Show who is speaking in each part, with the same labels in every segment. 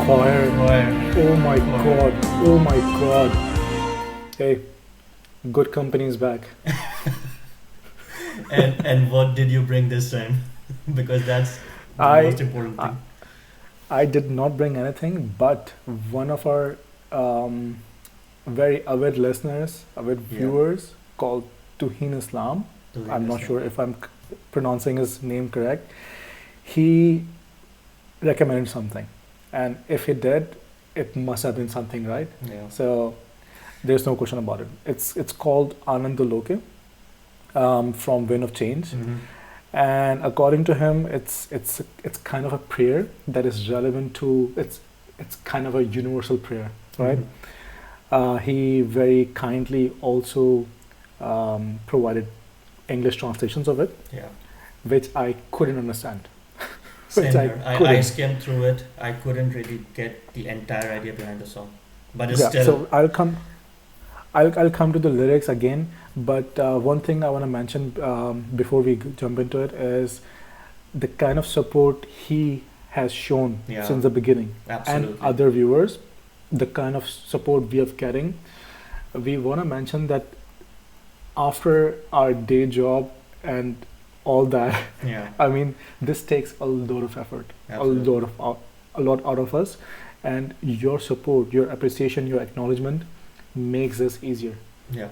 Speaker 1: choir.
Speaker 2: Choir.
Speaker 1: Oh my
Speaker 2: Choir.
Speaker 1: god. Oh my god. Hey, good company is back.
Speaker 2: And what did you bring this time? Because that's the
Speaker 1: I,
Speaker 2: most important
Speaker 1: I
Speaker 2: thing.
Speaker 1: I did not bring anything, but one of our um, very avid listeners, avid
Speaker 2: Yeah.
Speaker 1: viewers, called Tuhin Islam.
Speaker 2: To
Speaker 1: I'm not sure
Speaker 2: understand.
Speaker 1: if I'm pronouncing his name correct. He recommended something, and if he did, it must have been something right.
Speaker 2: Yeah.
Speaker 1: So there's no question about it. It's called Anondoloke, from Wind of Change,
Speaker 2: Mm-hmm.
Speaker 1: and according to him, it's kind of a prayer that is relevant to it's kind of a universal prayer, right? He very kindly also provided English translations of it,
Speaker 2: Yeah.
Speaker 1: which I couldn't understand.
Speaker 2: Same
Speaker 1: Which I
Speaker 2: here. I
Speaker 1: couldn't.
Speaker 2: skimmed through it. I couldn't really get the entire idea behind the song. But it's
Speaker 1: Yeah,
Speaker 2: still.
Speaker 1: so I'll come to the lyrics again, but one thing I want to mention before we jump into it is the kind of support he has shown
Speaker 2: Yeah.
Speaker 1: since the beginning,
Speaker 2: Absolutely.
Speaker 1: and other viewers, the kind of support we are getting. We want to mention that after our day job and all that,
Speaker 2: Yeah.
Speaker 1: I mean, this takes a lot of effort,
Speaker 2: Absolutely.
Speaker 1: a lot out of us, and your support, your appreciation, your acknowledgement makes this easier.
Speaker 2: Yeah.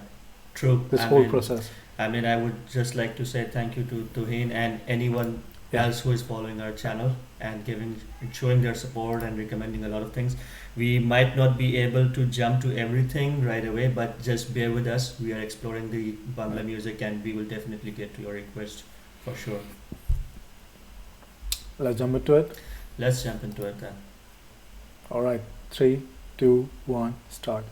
Speaker 2: True.
Speaker 1: This
Speaker 2: I
Speaker 1: whole
Speaker 2: mean,
Speaker 1: process.
Speaker 2: I mean, I would just like to say thank you to Tuhin and anyone
Speaker 1: Yeah.
Speaker 2: else who is following our channel and showing their support and recommending a lot of things. We might not be able to jump to everything right away, but just bear with us. We are exploring the Bangla music, and we will definitely get to your request for sure.
Speaker 1: Let's jump into it.
Speaker 2: Let's jump into it then.
Speaker 1: All right, 3, 2, 1, start.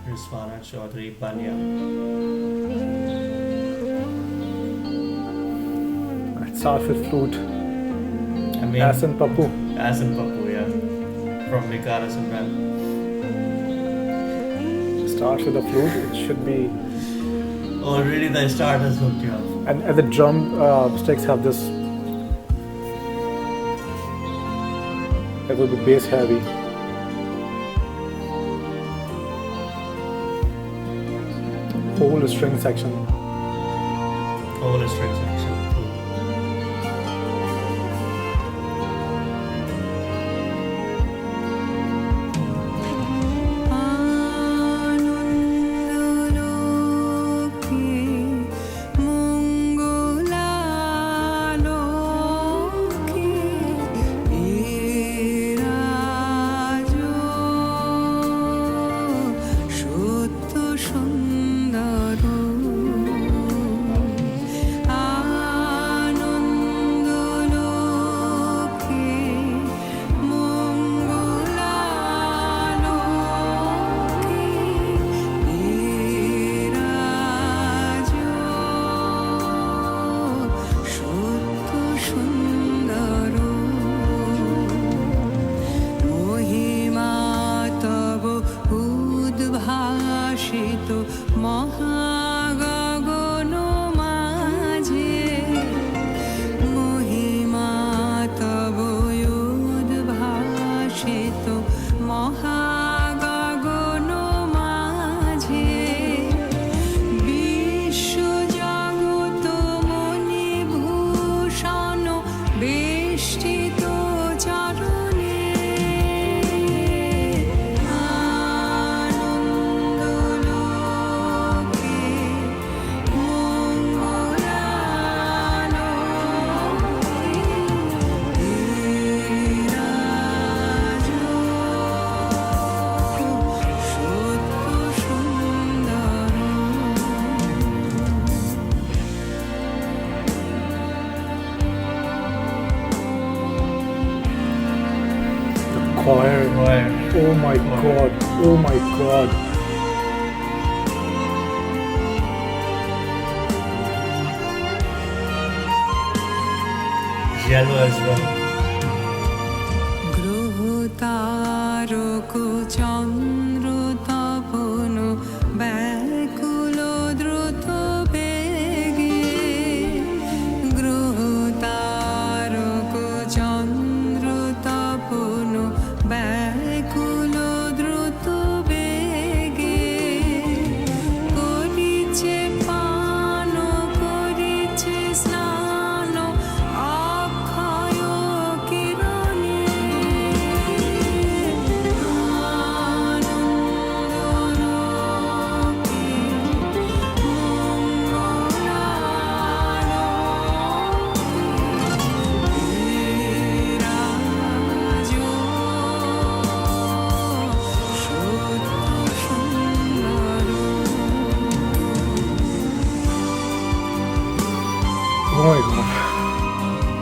Speaker 2: REZWANA Choudhury Bannyya.
Speaker 1: It starts with flute.
Speaker 2: I mean,
Speaker 1: Hassan Papu.
Speaker 2: HASAN Papu, yeah, from MEKAAL and
Speaker 1: Starts with the flute. It should be,
Speaker 2: already the start has hooked you up.
Speaker 1: and the drum sticks have this. It will be bass heavy. Whole string section.
Speaker 2: Whole string section.
Speaker 1: Choir.
Speaker 2: Choir.
Speaker 1: Oh my god. Oh my god.
Speaker 2: Yellow as well.
Speaker 3: গ্রহ তারক চন্দ্র তপন ব্যাকুল
Speaker 1: Oh my god.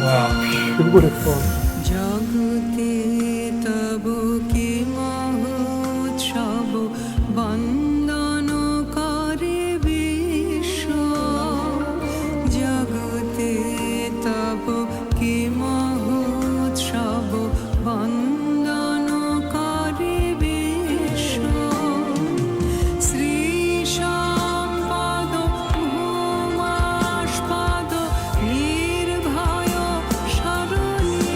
Speaker 2: Wow.
Speaker 1: Beautiful.
Speaker 3: জগতে তব কি মহোৎসব বন্দন করে বিশ্ব জগতে তব কি মহোৎসব বন্দন করে বিশ্ব শ্রী সম্পদ ভূমাস্পদ নির্ভয় সরণী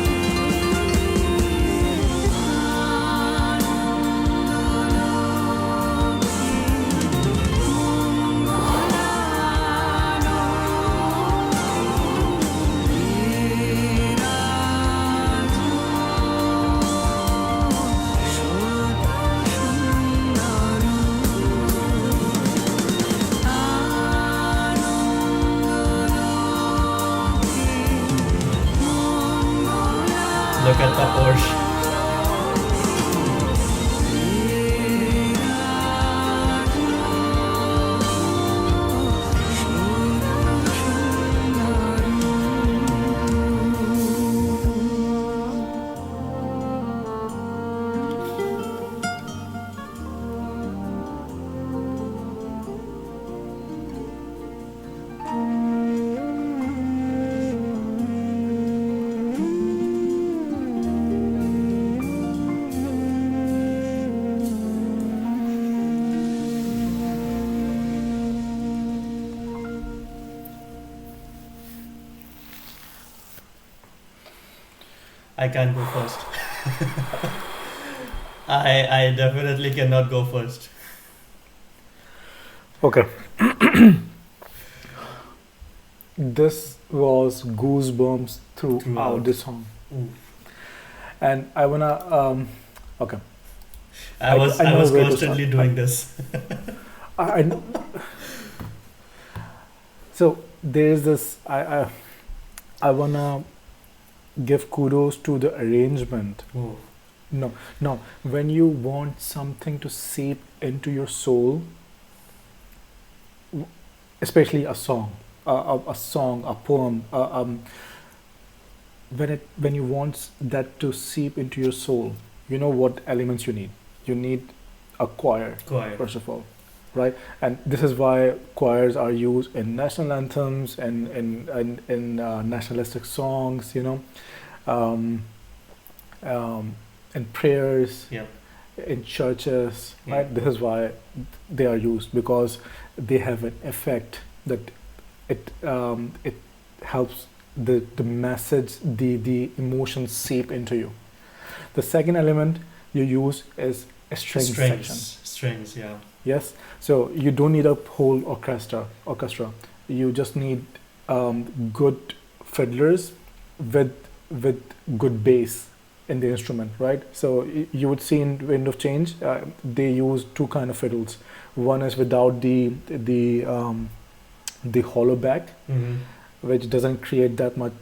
Speaker 2: Look at TAPOSH. I can't go first. I definitely cannot go first.
Speaker 1: Okay. This was goosebumps throughout the song.
Speaker 2: Ooh.
Speaker 1: And I wanna okay.
Speaker 2: I was
Speaker 1: know where to
Speaker 2: constantly
Speaker 1: start.
Speaker 2: doing this.
Speaker 1: I know. So there's this I wanna give kudos to the arrangement.
Speaker 2: Oh.
Speaker 1: No, when you want something to seep into your soul, especially a song, a poem, when you want that to seep into your soul, you know what elements you need. You need a choir,
Speaker 2: Choir.
Speaker 1: first of all, right? And this is why choirs are used in national anthems and in nationalistic songs, you know, in prayers,
Speaker 2: Yep.
Speaker 1: in churches,
Speaker 2: Yeah.
Speaker 1: right? This is why they are used, because they have an effect that it helps the message, the emotions seep into you. The second element you use is a string section.
Speaker 2: Strings, yeah.
Speaker 1: Yes, so you don't need a whole orchestra. You just need good fiddlers with good bass in the instrument, right? So you would see in Wind of Change, they use two kind of fiddles. One is without the hollow back,
Speaker 2: Mm-hmm.
Speaker 1: which doesn't create that much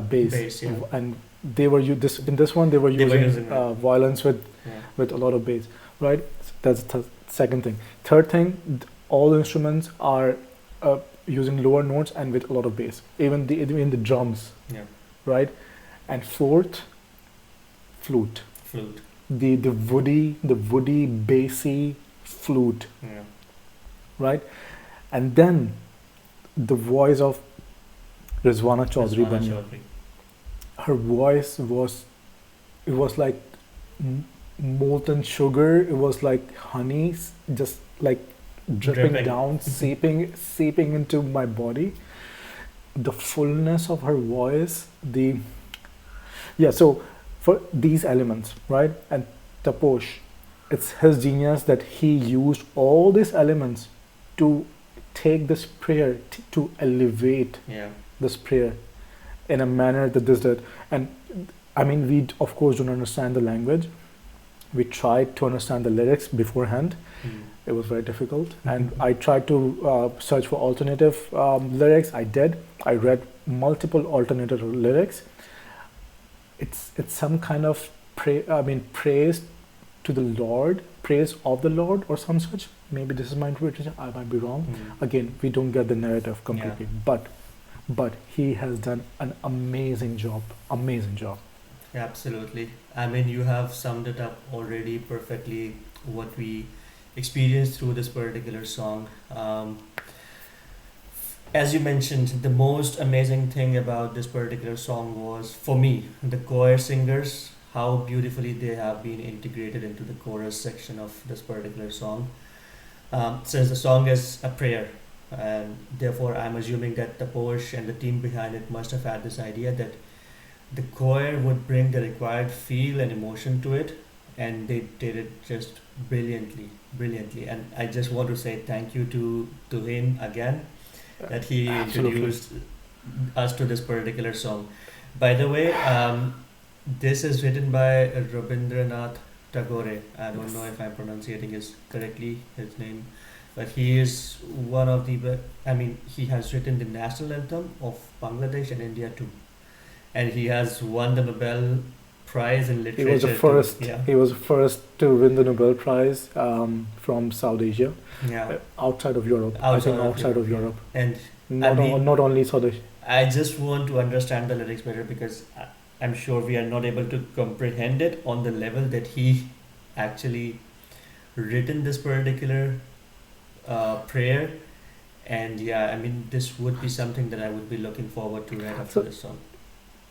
Speaker 1: bass.
Speaker 2: Bass, yeah.
Speaker 1: And they were in this one they were
Speaker 2: They were
Speaker 1: using
Speaker 2: using it.
Speaker 1: violins with
Speaker 2: Yeah.
Speaker 1: a lot of bass, right? That's the second thing. Third thing, all the instruments are using lower notes and with a lot of bass. Even the drums,
Speaker 2: Yeah.
Speaker 1: right? And fourth, flute.
Speaker 2: Flute.
Speaker 1: The woody bassy flute,
Speaker 2: Yeah.
Speaker 1: right? And then the voice of REZWANA CHOUDHURY
Speaker 2: REZWANA
Speaker 1: BANNYA.
Speaker 2: Choudhury.
Speaker 1: Her voice was like molten sugar. It was like honey, just like dripping down, seeping into my body. The fullness of her voice, so for these elements, right? And Taposh, it's his genius that he used all these elements to take this prayer, to elevate
Speaker 2: Yeah.
Speaker 1: this prayer in a manner that this did. And I mean, of course don't understand the language. We tried to understand the lyrics beforehand. It was very difficult, and I tried to search for alternative lyrics. I did. I read multiple alternative lyrics. It's some kind of praise to the Lord, praise of the Lord, or some such. Maybe this is my interpretation. I might be wrong. Again, we don't get the narrative completely, but he has done an amazing job. Amazing job.
Speaker 2: Absolutely. I mean, you have summed it up already perfectly, what we experienced through this particular song. As you mentioned, the most amazing thing about this particular song was, for me, the choir singers, how beautifully they have been integrated into the chorus section of this particular song. Since the song is a prayer, and therefore I'm assuming that TAPOSH and the team behind it must have had this idea that the choir would bring the required feel and emotion to it, and they did it just brilliantly. And I just want to say thank you to him again, that he introduced us to this particular song. By the way, this is written by Rabindranath Tagore. I don't know if I'm pronouncing his name, but he is one of the, he has written the national anthem of Bangladesh and India too. And he has won the Nobel Prize in Literature.
Speaker 1: He was the first. He was the first to win the Nobel Prize from South Asia. Outside of Europe. Outside of Europe.
Speaker 2: And
Speaker 1: not only South Asia.
Speaker 2: I just want to understand the lyrics better, because I'm sure we are not able to comprehend it on the level that he actually written this particular prayer. And this would be something that I would be looking forward to right after this song.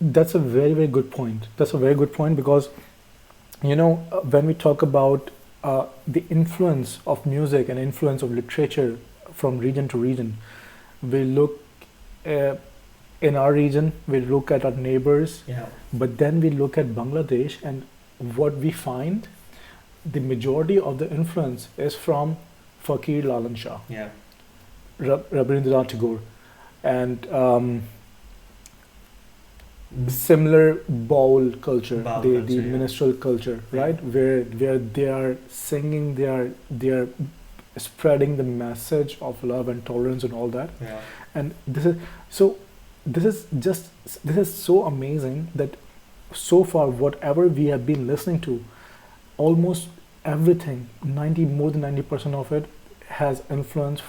Speaker 1: That's a very, very good point. That's a very good point, because, when we talk about the influence of music and influence of literature from region to region, we look in our region, we look at our neighbors, but then we look at Bangladesh, and what we find, the majority of the influence is from Fakir Lalan Shah, Rabindranath Tagore, and similar bowl culture, the minstrel culture, right? Where they are singing, they are spreading the message of love and tolerance and all that. And this is so amazing that so far whatever we have been listening to, almost everything, more than 90% of it has influence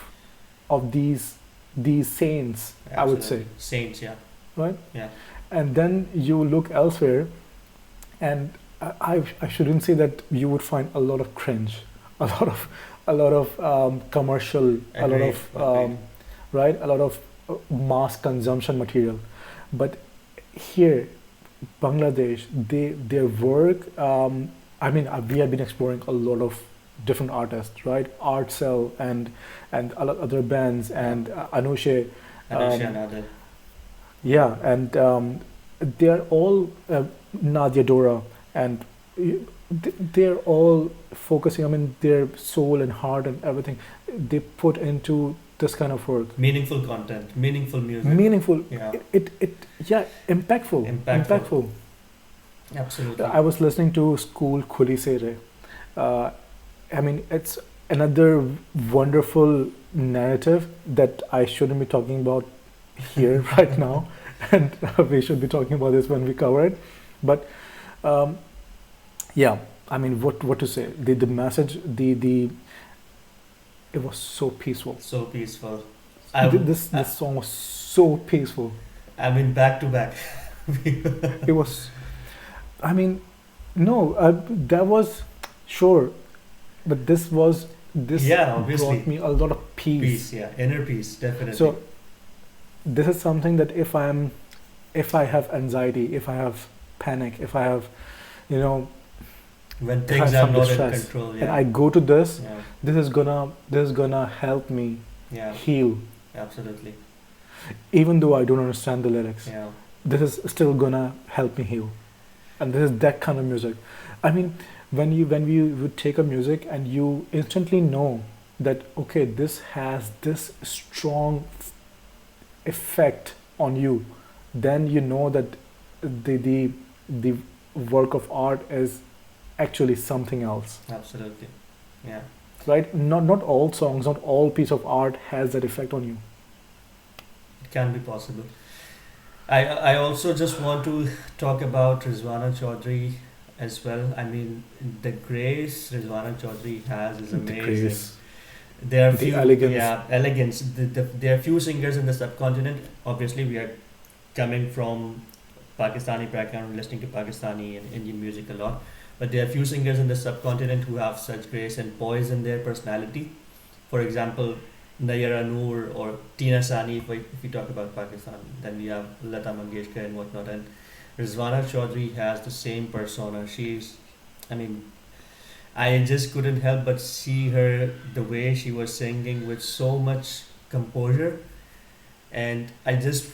Speaker 1: of these saints. Absolutely. I would say
Speaker 2: saints,
Speaker 1: right. And then you look elsewhere, and I shouldn't say that you would find a lot of cringe, a lot of commercial, a lot of mass consumption material. But here, Bangladesh, their work. We have been exploring a lot of different artists, right? Art Cell and a lot other bands, and Anushe. And they're all Nadia Dora, and they're all focusing, their soul and heart and everything they put into this kind of work.
Speaker 2: Meaningful content, meaningful music.
Speaker 1: Meaningful. Impactful.
Speaker 2: Absolutely.
Speaker 1: I was listening to School Khuli Se Re. It's another wonderful narrative that I shouldn't be talking about here right now, and we should be talking about this when we cover it. But what to say? The message, it was so peaceful.
Speaker 2: So peaceful.
Speaker 1: This song was so peaceful.
Speaker 2: Back to back.
Speaker 1: It was. That was sure, but this
Speaker 2: obviously
Speaker 1: brought me a lot of peace.
Speaker 2: Inner peace, definitely.
Speaker 1: So this is something that if I have anxiety, if I have panic, if I have,
Speaker 2: when things are not in control,
Speaker 1: and I go to this, this is gonna help me heal.
Speaker 2: Absolutely.
Speaker 1: Even though I don't understand the lyrics, this is still gonna help me heal. And this is that kind of music. When you would take a music and you instantly know that, okay, this has this strong effect on you, then you know that the the work of art is actually something else,
Speaker 2: Absolutely. Yeah.
Speaker 1: right? Not all songs, not all piece of art has that effect on you.
Speaker 2: It can be possible. I also just want to talk about REZWANA Chaudhary as well. I mean, the grace REZWANA Chaudhary has is
Speaker 1: The
Speaker 2: amazing.
Speaker 1: grace,
Speaker 2: There are
Speaker 1: the
Speaker 2: few,
Speaker 1: elegance.
Speaker 2: yeah, elegance. There are few singers in the subcontinent. Obviously, we are coming from Pakistani background, listening to Pakistani and Indian music a lot. But there are few singers in the subcontinent who have such grace and poise in their personality. For example, Nayara Noor or Tina Sani, if we talk about Pakistan, then we have Lata Mangeshkar and whatnot. And Rizwana Chaudhary has the same persona. I mean, I just couldn't help but see her, the way she was singing with so much composure. And I just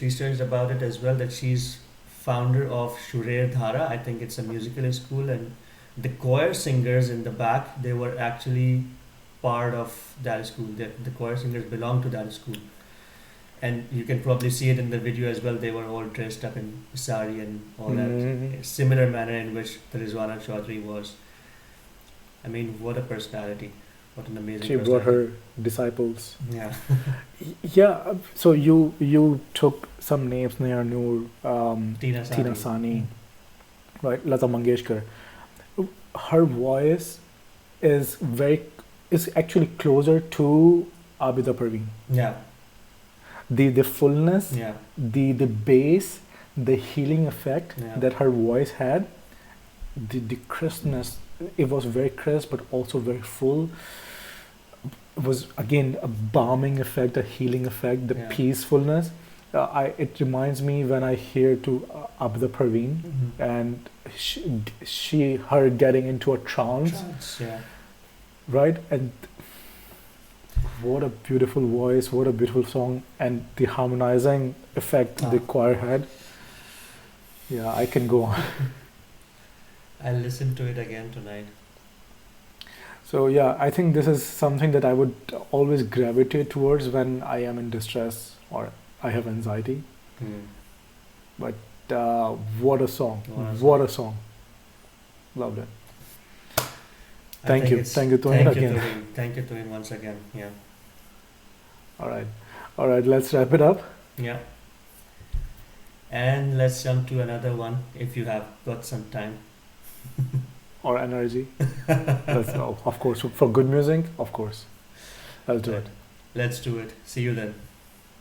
Speaker 2: researched about it as well, that she's founder of Shurer Dhara. I think it's a musical school, and the choir singers in the back, they were actually part of that school. The choir singers belong to that school. And you can probably see it in the video as well. They were all dressed up in sari and all that. Similar manner in which the Rizwana Chaudhary was. I mean, what a personality. What an amazing
Speaker 1: She brought her disciples.
Speaker 2: Yeah.
Speaker 1: Yeah, so you took some names, Nayar Noor,
Speaker 2: Tina
Speaker 1: Sani, right? Lata Mangeshkar. Her voice is actually closer to Abida Parveen.
Speaker 2: Yeah.
Speaker 1: The fullness,
Speaker 2: Yeah.
Speaker 1: the bass, the healing effect
Speaker 2: Yeah.
Speaker 1: that her voice had, the crispness. It was very crisp, but also very full. It was again a balming effect, a healing effect, the
Speaker 2: Yeah.
Speaker 1: peacefulness. It reminds me when I hear to Abida Parveen and her getting into a trance,
Speaker 2: Yeah.
Speaker 1: right? And what a beautiful voice, what a beautiful song, and the harmonizing effect the choir had. Yeah, I can go on.
Speaker 2: I'll listen to it again tonight.
Speaker 1: So yeah, I think this is something that I would always gravitate towards when I am in distress or I have anxiety. But what a song! What a song! Loved it. Thank you, Tohin, again.
Speaker 2: Thank you, Tohin, once again. Yeah.
Speaker 1: All right. Let's wrap it up.
Speaker 2: Yeah. And let's jump to another one if you have got some time.
Speaker 1: Or energy. Of course, for good music, of course. Let's do it.
Speaker 2: Let's do it. See you then.